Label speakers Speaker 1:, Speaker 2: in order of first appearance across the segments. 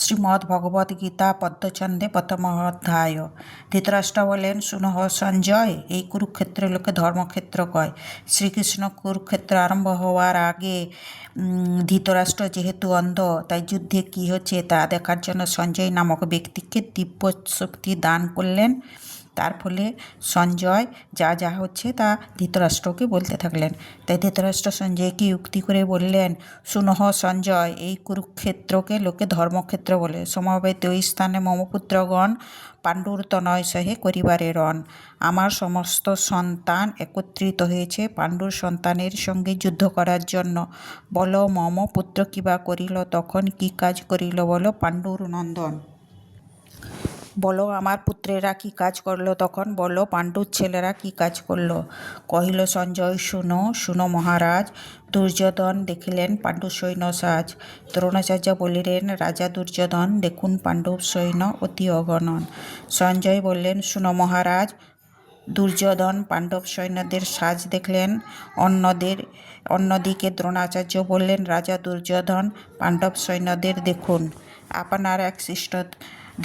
Speaker 1: শ্রীমদ্ ভগবদ্গীতা পদ্মচন্দে প্রথম অধ্যায়। ধৃতরাষ্ট্র বলেন, শুনহ সঞ্জয়, এই কুরুক্ষেত্রের লোকে ধর্মক্ষেত্র কয়। শ্রীকৃষ্ণ কুরুক্ষেত্র আরম্ভ হওয়ার আগে ধৃতরাষ্ট্র যেহেতু অন্ধ, তাই যুদ্ধে কী হচ্ছে তা দেখার জন্য সঞ্জয় নামক ব্যক্তিকে দিব্য শক্তি দান করলেন। তার ফলে সঞ্জয় যা যা হচ্ছে তা ধৃতরাষ্ট্রকে বলতে থাকলেন। তাই ধৃতরাষ্ট্র সঞ্জয়কে যুক্তি করে বললেন, শুনহ সঞ্জয়, এই কুরুক্ষেত্রকে লোকে ধর্মক্ষেত্র বলে। সমবেত ওই স্থানে মমপুত্রগণ পাণ্ডুর তনয় সহে করিবারে রণ। আমার সমস্ত সন্তান একত্রিত হয়েছে পাণ্ডুর সন্তানের সঙ্গে যুদ্ধ করার জন্য। বলো মম পুত্র কিবা করিল, তখন কি কাজ করিল বলো পাণ্ডুর নন্দন। বলো আমার পুত্রেরা কি কাজ করলো তখন, বলো পাণ্ডুর ছেলেরা কি কাজ করলো। কহিল সঞ্জয়, শুনো শুনো মহারাজ। দুর্যোধন দেখিলেন পাণ্ডুর সৈন্য সাজ। দ্রোণাচার্য বলিলেন, রাজা দুর্যোধন, দেখুন পাণ্ডব সৈন্য অতি অগণন। সঞ্জয় বললেন, শুনো মহারাজ। দুর্যোধন পাণ্ডব সৈন্যদের সাজ দেখলেন। অন্যদিকে দ্রোণাচার্য বললেন, রাজা দুর্যোধন, পাণ্ডব সৈন্যদের দেখুন। আপনার এক শিষ্ট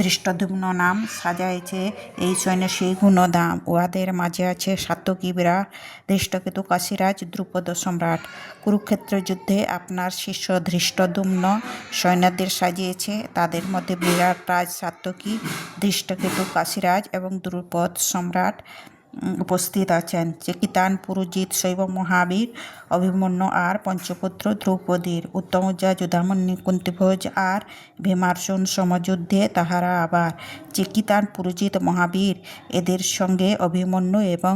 Speaker 1: ধৃষ্টদ্যুম্ন নাম সাজাইছে এই সৈন্য সেই গুণধাম। উহাদের মাঝে আছে সাত্যকী বিরাট, ধৃষ্টকেতু কাশীরাজ, দ্রুপদ সম্রাট। কুরুক্ষেত্র যুদ্ধে আপনার শিষ্য ধৃষ্টদ্যুম্ন সৈন্যদের সাজিয়েছে। তাদের মধ্যে বিরাট রাজ সাত্যকী, ধৃষ্টকেতু কাশীরাজ এবং দ্রুপদ সম্রাট উপস্থিত আছেন। চেকিতান পুরুজিৎ শৈব মহাবীর, অভিমন্যু আর পঞ্চপুত্র দ্রৌপদীর, উত্তমৌজা যুধামন্যী কুন্তিভোজ আর ভীমার্জুন সমযুদ্ধে তাহারা আবার। চেকিতান পুরুজিৎ মহাবীর, এদের সঙ্গে অভিমন্যু এবং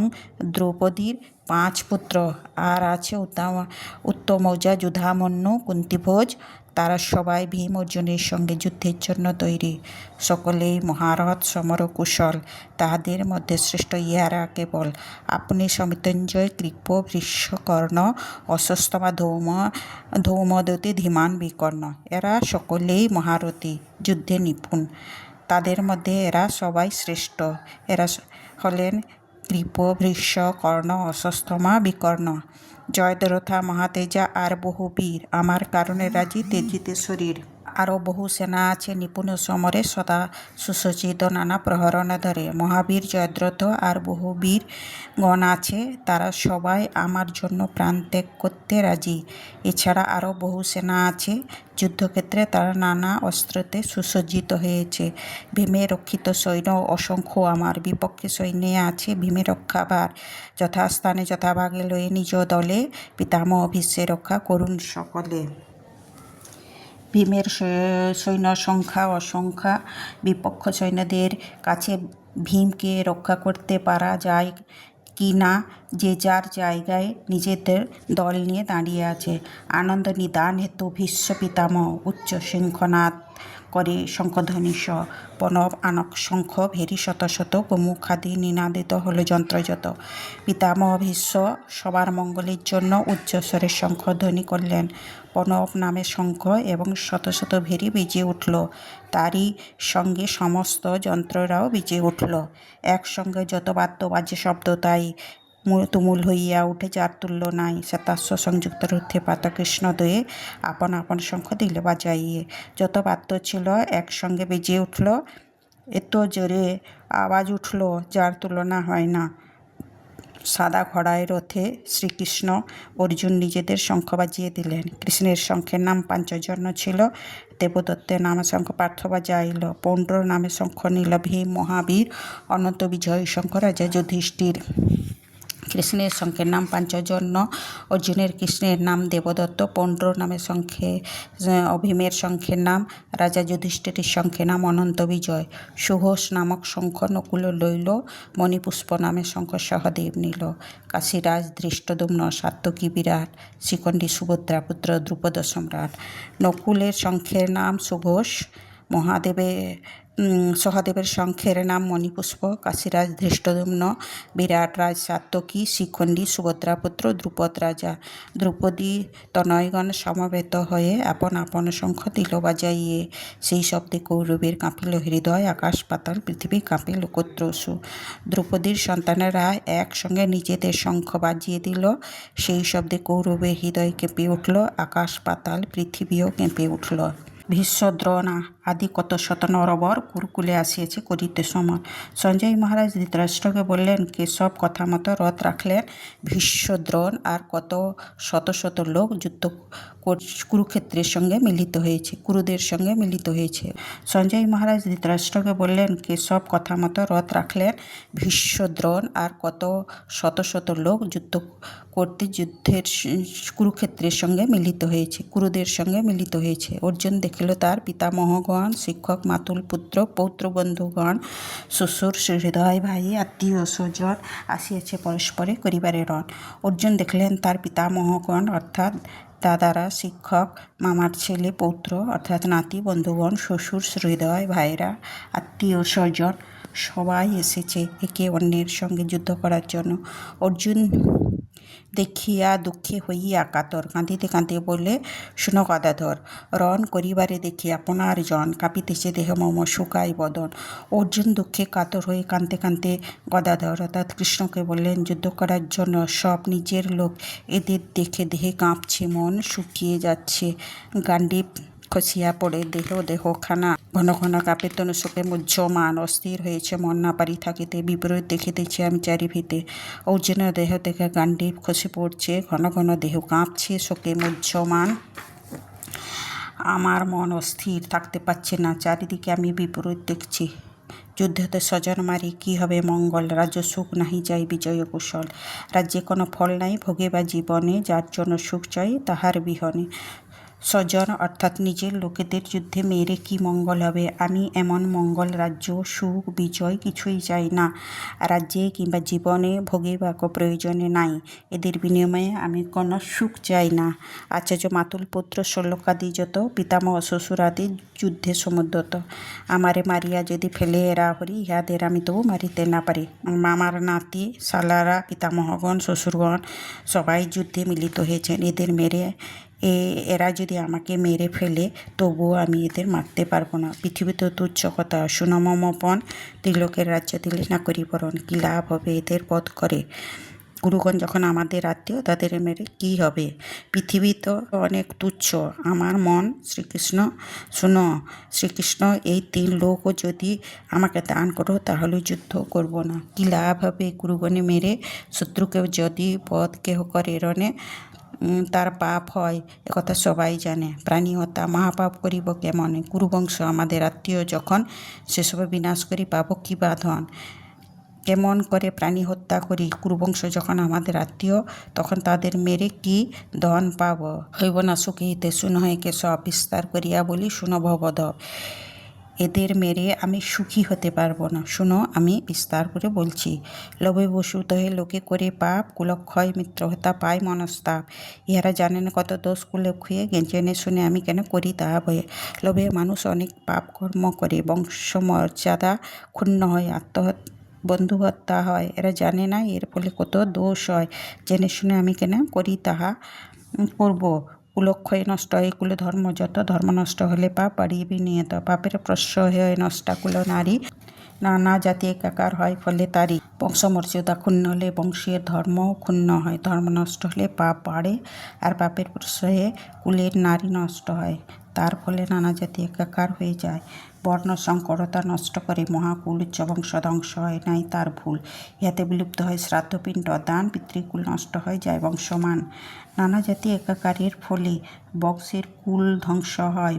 Speaker 1: দ্রৌপদীর 5 পুত্র। আর আছে উত্তমৌজা যুধামন্যু কুন্তিভোজ, তারা সবাই ভীম অর্জুনের সঙ্গে যুদ্ধের জন্য তৈরি। সকলেই মহারথ সমরকুশল, তাহাদের মধ্যে শ্রেষ্ঠ ইহারা কেবল। আপনি সমিতঞ্জয়, কৃপ, বৃষ, কর্ণ, অশ্বত্থামা, ধৌমদতী, ধীমান, বিকর্ণ, এরা সকলেই মহারথী, যুদ্ধে নিপুণ। তাদের মধ্যে এরা সবাই শ্রেষ্ঠ। এরা হলেন কৃপ, বৃষ, কর্ণ, অশ্বত্থামা, বিকর্ণ। জয়দ্রথা, মহাতেজা আর বহু বীর, আমার কারণে রাজি তেজিতে শরীর। আরও বহু সেনা আছে নিপুণ সমরে, সদা সুসজ্জিত নানা প্রহরণে ধরে। মহাবীর জয়দ্রথ আর বহু বীর গণ আছে, তারা সবাই আমার জন্য প্রাণ ত্যাগ করতে রাজি। এছাড়া আরও বহু সেনা আছে, যুদ্ধক্ষেত্রে তারা নানা অস্ত্রতে সুসজ্জিত হয়েছে। ভীমে রক্ষিত সৈন্য অসংখ্য আমার, বিপক্ষে সৈন্যে আছে ভীমে রক্ষাভার। যথাস্থানে যথাভাগে লয়ে নিজ দলে, পিতামহ ভীষ্মের রক্ষা করুন সকলে। ভীমের সৈন্য সংখ্যা অসংখ্য, বিপক্ষ সৈন্যদের কাছে ভীমকে রক্ষা করতে পারা যায় কি না, যে যার জায়গায় নিজেদের দল নিয়ে দাঁড়িয়ে আছে। আনন্দ নিদান হেতু ভীষ্ম পিতামহ উচ্চ শঙ্খনাদ করে শঙ্খধ্বনি স, প্রণব আনক শঙ্খ ভেরি শত শত, গোমুখাদি নিনাদিত হলো যন্ত্রযত। পিতামহ ভীষ্ম সবার মঙ্গলের জন্য উচ্চস্বরে শঙ্খধ্বনি করলেন। প্রণব নামে শঙ্খ এবং শত শত ভেরি বেজে উঠল। তারই সঙ্গে সমস্ত যন্ত্ররাও বেজে উঠল। একসঙ্গে যত বাদ্য বাজে শব্দ তাই তুমুল হইয়া উঠে, যার তুল্য নাই। শ্বেতাশ্ব সংযুক্ত রুদ্ধে পাতা কৃষ্ণ দয়ে, আপন আপন শঙ্খ দিলে বাজাইয়ে। যত বাদ্য ছিল একসঙ্গে বেজে উঠল, এত জোরে আওয়াজ উঠল যার তুলনা হয় না। সাদা ঘোড়ায় রথে শ্রীকৃষ্ণ অর্জুন নিজেদের শঙ্খ বাজিয়ে দিলেন। কৃষ্ণের শঙ্খের নাম পাঞ্চজন্য ছিল। দেবদত্তের নামে শঙ্খ পার্থ বাজাইল। পৌণ্ড্র নামে শঙ্খ নিল ভীম মহাবীর। অনন্ত বিজয় শঙ্খ রাজা যুধিষ্ঠির। কৃষ্ণের শঙ্খের নাম পাঞ্চজন্য, অর্জুনের কৃষ্ণের নাম দেবদত্ত। পৌণ্ড্র নামে ভীমের শঙ্খের নাম, রাজা যুধিষ্ঠিরের শঙ্খের নাম অনন্ত বিজয়। সুঘোষ নামক শঙ্খ নকুল লইল, মণিপুষ্প নামে শঙ্খ সহদেব নিল। কাশীরাজ ধৃষ্টদ্যুম্ন, সাত্যকী বিরাট, শিখণ্ডী সুভদ্রা পুত্র দ্রুপদ সম্রাট। নকুলের শঙ্খের নাম সুঘোষ, সহদেবের শঙ্খের নাম মণিপুষ্প। কাশীরাজ ধৃষ্টদ্যুম্ন, বিরাট রাজ সাত্যকী, শিখণ্ডী সুভদ্রা পুত্র দ্রুপদ রাজা। দ্রৌপদী তনয়গণ সমবেত হয়ে আপন আপন শঙ্খ দিল বাজাইয়ে। সেই শব্দে কৌরবের কাঁপিল হৃদয়, আকাশ পাতাল পৃথিবী কাঁপে লোকত্রসু। দ্রৌপদীর সন্তানেরা একসঙ্গে নিজেদের শঙ্খ বাজিয়ে দিল। সেই শব্দে কৌরবের হৃদয় কেঁপে উঠল, আকাশ পাতাল পৃথিবীও কেঁপে উঠল। ভীষ্ম, দ্রোণ, আদি কত শত নরবর কুরকুলে আসিয়াছে করিতে সমান। সঞ্জয় মহারাজ ধৃতরাষ্ট্রকে বললেন, কেশব কথা মতো রথ রাখলেন। ভীষ্ম, দ্রোণ আর কত শত শত লোক যুদ্ধ কুরুক্ষেত্রের সঙ্গে মিলিত হয়েছে, কুরুদের সঙ্গে মিলিত হয়েছে। সঞ্জয় মহারাজ ধৃতরাষ্ট্রকে বললেন, কেশব কথা মতো রথ রাখলেন। ভীষ্ম, দ্রোণ আর কত শত শত লোক যুদ্ধের কুরুক্ষেত্রের সঙ্গে মিলিত হয়েছে, কুরুদের সঙ্গে মিলিত হয়েছে। অর্জুন দেখিল তার পিতামহগণ, শিক্ষক, মাতুল, পুত্র, পৌত্র, বন্ধুগণ, শ্বশুর, হৃদয় ভাই, আত্মীয় স্বজন আসিয়াছে পরস্পরে করিবারে রণ। অর্জুন দেখলেন তার পিতামহগণ অর্থাৎ দাদারা, শিক্ষক, মামার ছেলে, পৌত্র অর্থাৎ নাতি, বন্ধুগণ, শ্বশুর, হৃদয় ভাইরা, আত্মীয় স্বজন সবাই এসেছে একে অন্যের সঙ্গে যুদ্ধ করার জন্য। অর্জুন দেখিয়া দুঃখে হইয়া কাতর, কাঁদিতে কাঁদিতে বলে, শুনো গদাধর, রণ করিবারে দেখি আপনার জন, কাঁপিতেছে দেহ মম, শুকাই বদন। অর্জুন দুঃখে কাতর হয়ে কাঁদতে কাঁদতে গদাধর অর্থাৎ কৃষ্ণকে বললেন, যুদ্ধ করার জন্য সব নিজের লোক, এদের দেখে দেহে কাঁপছে, মন শুকিয়ে যাচ্ছে, গান্ডীব খসিয়া পড়ে দেহখানা ঘন ঘন কাপে, তনু শোকে মুহ্যমান, অস্থির হয়েছে মন না পারি থাকিতে, বিপরীত দেখিতেছি আমি চারিভিতে। অর্জুনের দেহ থেকে গান্ডীব খসে পড়ছে, ঘন ঘন দেহ কাঁপছে, শোকে মুহ্যমান, আমার মন অস্থির থাকতে পারছে না, চারিদিকে আমি বিপরীত দেখছি। যুদ্ধতে স্বজন মারি কি হবে মঙ্গল, রাজ্য সুখ নাহি যাই বিজয় কুশল। রাজ্যে কোনো ফল নাই ভোগে বা জীবনে, যার জন্য সুখ চাই তাহার বিহনে। স্বজন অর্থাৎ নিজের লোকেদের যুদ্ধে মেরে কি মঙ্গল হবে? আমি এমন মঙ্গল, রাজ্য, সুখ, বিজয় কিছুই চাই না। রাজ্যে কিংবা জীবনে ভোগে বা প্রয়োজনে নাই, এদের বিনিময়ে আমি কোনো সুখ চাই না। আচার্য, মাতুল, পুত্র, শল্যকাদি যত, পিতামহ, শ্বশুরাদি যুদ্ধে সমুদ্রত, আমারে মারিয়া যদি ফেলে এরা হরি, ইহাদের আমি তবু মারিতে না পারি। মামার নাতি, শালারা, পিতামহগণ, শ্বশুরগণ সবাই যুদ্ধে মিলিত হয়েছেন, এদের মেরে এরা যদি আমাকে মেরে ফেলে তবুও আমি এদের মারতে পারবো না। পৃথিবীতে তুচ্ছ কথা, সুনমমপন, ত্রিলোকের রাজ্য দিলে না করি বরণ, কী লাভ হবে এদের বধ করে? গুরুগণ যখন আমাদের আত্মীয়, তাদের মেরে কী হবে? পৃথিবী তো অনেক তুচ্ছ, আমার মন শ্রীকৃষ্ণ। শুনো শ্রীকৃষ্ণ, এই 3 লোকও যদি আমাকে দান করো তাহলে যুদ্ধ করব না। কী লাভ হবে গুরুগণে মেরে? শত্রুকেও যদি বধ কেহ করে রণে, তার পাপ হয়, একথা সবাই জানে। প্রাণী হত্যা মহাপাপ করিব কেমনে? কুরুবংশ আমাদের আত্মীয় যখন, সেসবে বিনাশ করি পাব কি বা ধন? কেমন করে প্রাণী হত্যা করি? কুরুবংশ যখন আমাদের আত্মীয়, তখন তাদের মেরে কি ধন পাব? হইব না সুখিতে, শুন হয় কেশব, বিস্তার করিয়া বলি শুনো ভবধব, এদের মেরে আমি সুখী হতে পারবো না। শুনো, আমি বিস্তার করে বলছি। লোভে বসুত হয়ে লোকে করে পাপ, কুলক্ষয় মিত্রহত্যা পায় মনস্তাপ। ইহারা জানেন কত দোষ কুলে খুঁয়ে, জেনে শুনে আমি কেন করি তাহা ভয়ে। লোভে মানুষ অনেক পাপ কর্ম করে, বংশমর্যাদা ক্ষুণ্ণ হয়, বন্ধু হত্যা হয়, এরা জানে না এর ফলে কত দোষ হয়, জেনে শুনে আমি কেন করি তাহা করব। কুলক্ষয় নষ্ট হয় কুলে ধর্ম যত, ধর্ম নষ্ট হলে পাপ বাড়িয়ে নিয়ত, পাপের প্রশ্রয় হয় নষ্টা কুল নারী, নানা জাতি একাকার হয় ফলে তারই। বংশমর্যাদা ক্ষুণ্ণ হলে বংশের ধর্ম ক্ষুণ্ণ হয়, ধর্ম নষ্ট হলে পাপ বাড়ে, আর পাপের প্রশ্রয়ে কুলের নারী নষ্ট হয়, তার ফলে নানা জাতি একাকার হয়ে যায়। বর্ণ সংকরতা নষ্ট করে মহাকুল, উচ্চ বংশ ধ্বংস হয় নাই তার ভুল। ইহাতে বিলুপ্ত হয় শ্রাদ্ধপিণ্ড দান, পিতৃকুল নষ্ট হয় যায় বংশমান। নানা জাতি একাকারের ফলে বংশের কুল ধ্বংস হয়,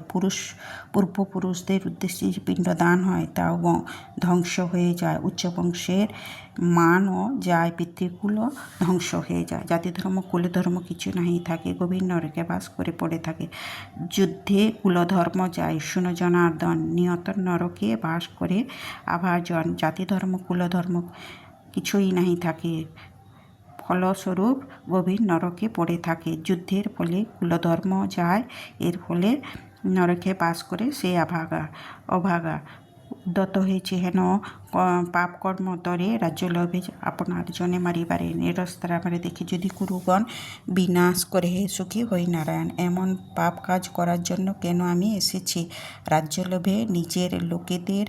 Speaker 1: পূর্বপুরুষদের উদ্দেশ্যে যে পিণ্ড দান হয় তাও ধ্বংস হয়ে যায়, উচ্চ বংশের মানও যায়, পিতৃকুলও ধ্বংস হয়ে যায়। জাতি ধর্ম কুল ধর্ম কিছু নাহি থাকে, গভীর নরকে বাস করে পড়ে থাকে। যুদ্ধে কুলধর্ম যায়, শুনো জনার্দন, নিয়ত নরকে বাস করে আভাজন। জাতি ধর্ম কুলধর্ম কিছুই নাহি থাকে, ফলস্বরূপ গভীর নরকে পড়ে থাকে। যুদ্ধের ফলে কুলধর্ম যায়, এর ফলে নরকে বাস করে সে অভাগা। দত্ত হয়েছে হেন পাপ কর্ম তরে রাজ্য লভে আপনার জনে মারিবারে নিরস্তার আমারে দেখে যদি কুরুগণ বিনাশ করে হে সুখী হই নারায়ণ। এমন পাপ কাজ করার জন্য কেন আমি এসেছি? রাজ্য লোভে নিজের লোকেদের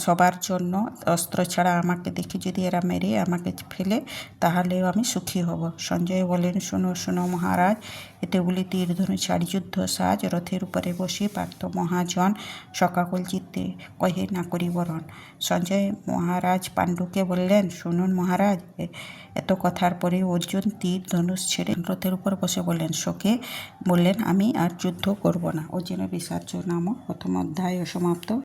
Speaker 1: সবার জন্য অস্ত্র ছাড়া আমাকে দেখে যদি এরা মেরে আমাকে ফেলে তাহলেও আমি সুখী হব। সঞ্জয় বলেন, শোনো শোনো মহারাজ, এতে বলি তীর ধনু ছাড়ি যুদ্ধ সাজ, রথের উপরে বসে পার্থ মহাজন শোকাকুল চিত্তে কহে না করি বরণ। সঞ্জয় মহারাজ পাণ্ডুকে বললেন, শুনুন মহারাজ, এত কথার পরে অর্জুন তীর ধনুষ ছেড়ে রথের উপর বসে বললেন, শোকে বললেন, আমি আর যুদ্ধ করব না। অর্জুনের বিসর্জন নামক প্রথম অধ্যায় সমাপ্ত।